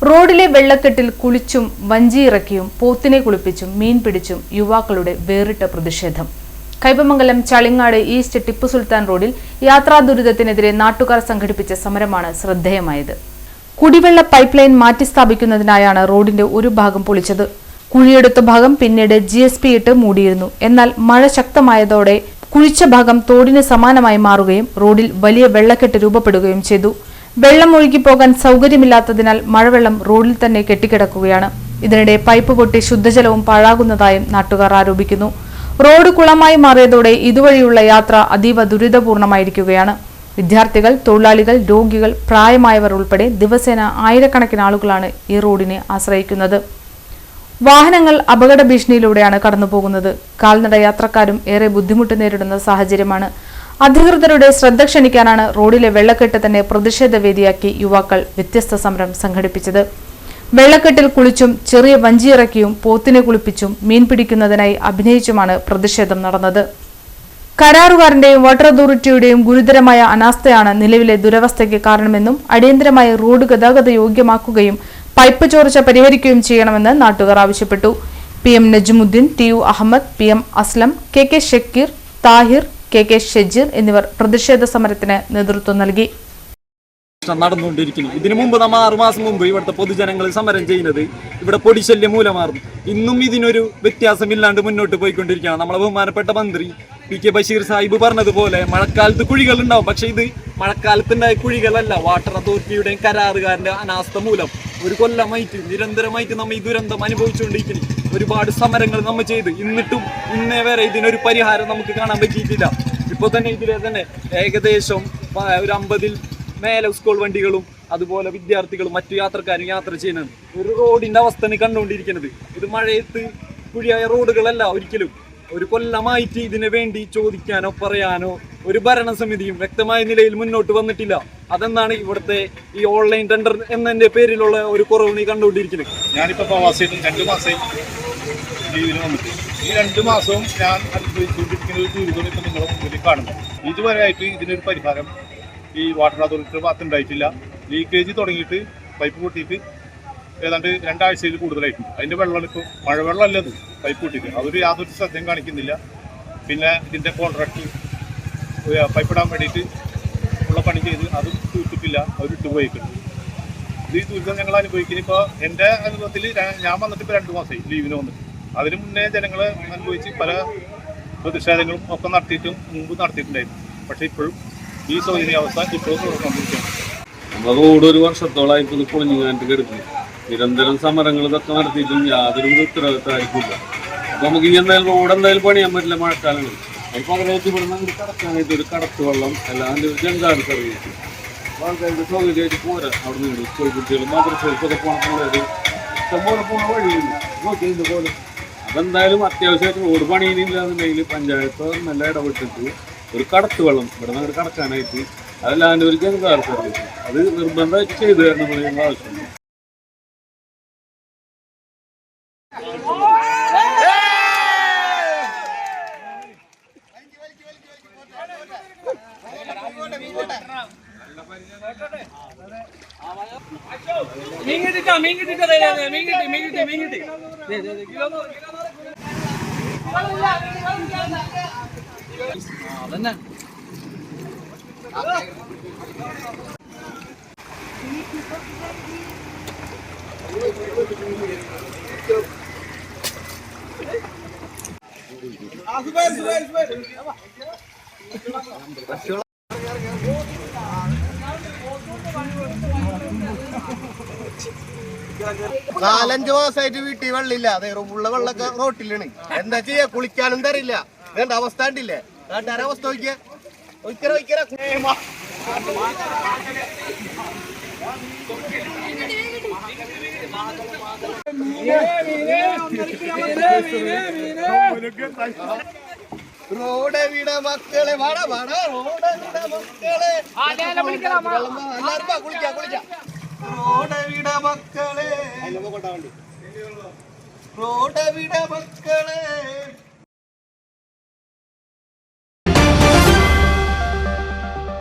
റോഡിലെ വെള്ളക്കെട്ടിൽ കുളിച്ചും വഞ്ചിയിറക്കിയും പോത്തിനെ കുളിപ്പിച്ചും മീൻ പിടിച്ചും യുവാക്കളുടെ വേറിട്ട പ്രതിഷേധം. കൈപ്പമംഗലം ചളിങ്ങാട് ഈസ്റ്റ് ടിപ്പു സുൽത്താൻ റോഡിൽ യാത്രാ ദുരിതത്തിനെതിരെ നാട്ടുകാർ സംഘടിപ്പിച്ച സമരമാണ് ശ്രദ്ധേയമായത്. കുടിവെള്ള പൈപ്പ് ലൈൻ മാറ്റിസ്ഥാപിക്കുന്നതിനായാണ് റോഡിന്റെ ഒരു ഭാഗം പൊളിച്ചത്. കുഴിയെടുത്ത ഭാഗം പിന്നീട് GSP ഇട്ട് മൂടിയിരുന്നു. എന്നാൽ മഴ ശക്തമായതോടെ കുഴിച്ച ഭാഗം തോടിന് സമാനമായി മാറുകയും റോഡിൽ വലിയ വെള്ളക്കെട്ട് രൂപപ്പെടുകയും ചെയ്തു. വെള്ളം ഒഴുകിപ്പോകാൻ സൗകര്യമില്ലാത്തതിനാൽ മഴവെള്ളം റോഡിൽ തന്നെ കെട്ടിക്കിടക്കുകയാണ്. ഇതിനിടെ പൈപ്പ് പൊട്ടി ശുദ്ധജലവും പാഴാകുന്നതായും നാട്ടുകാർ ആരോപിക്കുന്നു. റോഡ് കുളമായി മാറിയതോടെ ഇതുവഴിയുള്ള യാത്ര അതീവ ദുരിതപൂർണമായിരിക്കുകയാണ്. വിദ്യാർത്ഥികൾ, തൊഴിലാളികൾ, രോഗികൾ, പ്രായമായവർ ഉൾപ്പെടെ ദിവസേന ആയിരക്കണക്കിന് ആളുകളാണ് ഈ റോഡിനെ ആശ്രയിക്കുന്നത്. വാഹനങ്ങൾ അപകട ഭീഷണിയിലൂടെയാണ് കടന്നുപോകുന്നത്. കാൽനട യാത്രക്കാരും ഏറെ ബുദ്ധിമുട്ട് നേരിടുന്ന സാഹചര്യമാണ്. അധികൃതരുടെ ശ്രദ്ധ ക്ഷണിക്കാനാണ് റോഡിലെ വെള്ളക്കെട്ട് തന്നെ പ്രതിഷേധവേദിയാക്കി യുവാക്കൾ വ്യത്യസ്ത സമരം സംഘടിപ്പിച്ചത്. വെള്ളക്കെട്ടിൽ കുളിച്ചും ചെറിയ വഞ്ചിയിറക്കിയും പോത്തിനെ കുളിപ്പിച്ചും മീൻ പിടിക്കുന്നതിനായി അഭിനയിച്ചുമാണ് പ്രതിഷേധം നടന്നത്. കരാറുകാരന്റെയും വാട്ടർ അതോറിറ്റിയുടെയും ഗുരുതരമായ അനാസ്ഥയാണ് നിലവിലെ ദുരവസ്ഥയ്ക്ക് കാരണമെന്നും അടിയന്തരമായി റോഡ് ഗതാഗത യോഗ്യമാക്കുകയും പൈപ്പ് ചോർച്ച പരിഹരിക്കുകയും ചെയ്യണമെന്ന് നാട്ടുകാർ ആവശ്യപ്പെട്ടു. PM Najmuddin, TU Ahmed, PM Aslam, KK Shakir, Thahir, KK Shajeer എന്നിവർ പ്രതിഷേധ സമരത്തിന് നേതൃത്വം നൽകി. നടന്നുകൊണ്ടിരിക്കുന്നു. ഇതിനു മുമ്പ് നമ്മൾ 6 മാസം മുമ്പ് ഇവിടുത്തെ പൊതുജനങ്ങൾ സമരം ചെയ്യുന്നത് ഇവിടെ പൊടിശല്യം മൂലമായിരുന്നു. ഇന്നും ഇതിനൊരു വ്യത്യാസമില്ലാണ്ട് മുന്നോട്ട് പോയിക്കൊണ്ടിരിക്കുകയാണ്. നമ്മളെ ബഹുമാനപ്പെട്ട മന്ത്രി PK ബഷീർ സാഹിബ് പറഞ്ഞതുപോലെ മഴക്കാലത്ത് കുഴികൾ ഉണ്ടാവും. പക്ഷെ ഇത് മഴക്കാലത്തുണ്ടായ കുഴികളല്ല, വാട്ടർ അതോറിറ്റിയുടെയും കരാറുകാരന്റെ അനാസ്ഥ മൂലം ഒരു കൊല്ലമായിട്ട് നിരന്തരമായിട്ട് നമ്മൾ ഈ ദുരന്തം അനുഭവിച്ചുകൊണ്ടിരിക്കുന്നു. ഒരുപാട് സമരങ്ങൾ നമ്മൾ ചെയ്ത് എന്നിട്ടും ഇന്നേ വരെ ഇതിനൊരു പരിഹാരം നമുക്ക് കാണാൻ പറ്റിയിട്ടില്ല. ഇപ്പോൾ തന്നെ ഇതിലെ തന്നെ ഏകദേശം ഒരു 50-ൽ മേലെ സ്കൂൾ വണ്ടികളും അതുപോലെ വിദ്യാർത്ഥികളും മറ്റു യാത്രക്കാരും യാത്ര ചെയ്യുന്നത്. ഒരു റോഡിന്റെ അവസ്ഥയാണ് കണ്ടുകൊണ്ടിരിക്കുന്നത്. ഇത് മഴയത്ത് കുഴിയായ റോഡുകളല്ല. ഒരിക്കലും ഒരു കൊല്ലമായിട്ട് ഇതിനു വേണ്ടി ചോദിക്കാനോ പറയാനോ ഒരു ഭരണസമിതിയും വ്യക്തമായ നിലയിൽ മുന്നോട്ട് വന്നിട്ടില്ല. അതെന്നാണ് ഇവിടുത്തെ ഈ ഓൺലൈൻ ടെൻഡർ എന്നതിന്റെ പേരിലുള്ള ഒരു കുറവ് നീ കണ്ടുകൊണ്ടിരിക്കുന്നത്. ഞാനിപ്പോൾ പ്രവാസിയായിട്ട് 2 മാസമായി ലീവിന് വന്നിട്ട് ഈ 2 മാസവും ഞാൻ അനുഭവിച്ചുകൊണ്ടിരിക്കുന്ന ഒരു ദുരിതം ഇപ്പം നിങ്ങളുടെ മുമ്പിൽ കാണുന്നു. ഇതുവരെ ആയിട്ട് ഇതിനൊരു പരിഹാരം ഈ വാട്ടർ അതോറിറ്റിയുടെ ഭാഗത്ത് ഉണ്ടായിട്ടില്ല. ലീക്കേജ് തുടങ്ങിയിട്ട് പൈപ്പ് പൊട്ടിയിട്ട് ഏതാണ്ട് 2 ആഴ്ചയിൽ കൂടുതലായിട്ടുണ്ട്. അതിൻ്റെ വെള്ളമാണ് ഇപ്പോൾ മഴവെള്ളമല്ല, അത് പൈപ്പ് പൊട്ടിയിട്ട് അവർ യാതൊരു ശ്രദ്ധയും കാണിക്കുന്നില്ല. പിന്നെ ഇതിൻ്റെ കോൺട്രാക്ട് പൈപ്പ് ഇടാൻ വേണ്ടിയിട്ട് ഉള്ള പണി ചെയ്ത് അതും തീർത്തിട്ടില്ല, അവരിട്ട് പോയിട്ടുണ്ട്. ഈ ദുരിതം ഞങ്ങൾ അനുഭവിക്കുന്നത്. ഇപ്പോൾ എൻ്റെ അനുഭവത്തിൽ ഞാൻ വന്നിട്ട് ഇപ്പോൾ 2 മാസമായി ലീവിന് വന്നിട്ട്. അതിന് മുന്നേ ജനങ്ങൾ അനുഭവിച്ച് പല പ്രതിഷേധങ്ങളും ഒക്കെ നടത്തിയിട്ടും മുമ്പ് നടത്തിയിട്ടുണ്ടായിരുന്നു. പക്ഷേ ഇപ്പോഴും ഈ ശോചനീയാവസ്ഥ ഇപ്പോഴും തുടർന്നുകൊണ്ടിരിക്കുകയാണ്. നമ്മൾ റോഡ് 1 വർഷത്തോളമായി ഇപ്പോൾ പൊളിഞ്ഞാണ്ട് കിടക്കുന്നു. നിരന്തരം സമരങ്ങൾ ഇതൊക്കെ നടത്തിയിട്ടും യാതൊരു ഉത്തരവാദിത്തമായിരിക്കില്ല. അപ്പോൾ നമുക്ക് ഇനി എന്തായാലും റോഡ് എന്തായാലും പണിയാൻ പറ്റില്ല മഴക്കാലങ്ങളിൽ. അത് പകരമായിട്ട് ഇവിടുന്ന് അങ്ങോട്ട് കടക്കാനായിട്ട് ഒരു കടത്ത് വെള്ളം അല്ലാണ്ട് ഒരു ജങ്കാട് സർവീസ് ആൾക്കാർക്ക് സൗകര്യമായിട്ട് പോരാ. അവിടെ നിന്ന് സ്കൂൾ കുട്ടികളും മദ്രസകൾക്കൊക്കെ പോകണമെന്നുള്ളൊരു ഇഷ്ടംപോലെ പോണ വഴിയുണ്ട്. നോക്കിയത് പോലെ അതെന്തായാലും അത്യാവശ്യമായിട്ട് റോഡ് പണിയില്ല എന്നുണ്ടെങ്കിൽ പഞ്ചായത്ത് നല്ല ഇടപെട്ടിട്ട് ഒരു കടത്ത് വെള്ളം ഇവിടെ നിന്ന് കടക്കാനായിട്ട് അതല്ലാണ്ട് ഒരു ജങ്കാട് സർവീസ് അത് നിർബന്ധമായിട്ട് ചെയ്തു തരണം എന്നുള്ള ആവശ്യമുണ്ട്. നാലഞ്ച് മാസമായിട്ട് വീട്ടിൽ വെള്ളമില്ല. അതെ, ഉള്ള വെള്ളമൊക്കെ റോട്ടിലാണ്. എന്താ ചെയ്യാ, കുളിക്കാനും തരില്ല. ഇതെന്താ അവസ്ഥ കണ്ടില്ലേ? നാട്ടുകാരെ അവസ്ഥ നോക്കിയാ റോഡ് വീട മക്കളെ വാടാ വാടാ റോഡ് വീട മക്കളെ എല്ലാരും കുളിക്കാം റോഡ് വീട മക്കളെ റോഡ് വീട മക്കളെ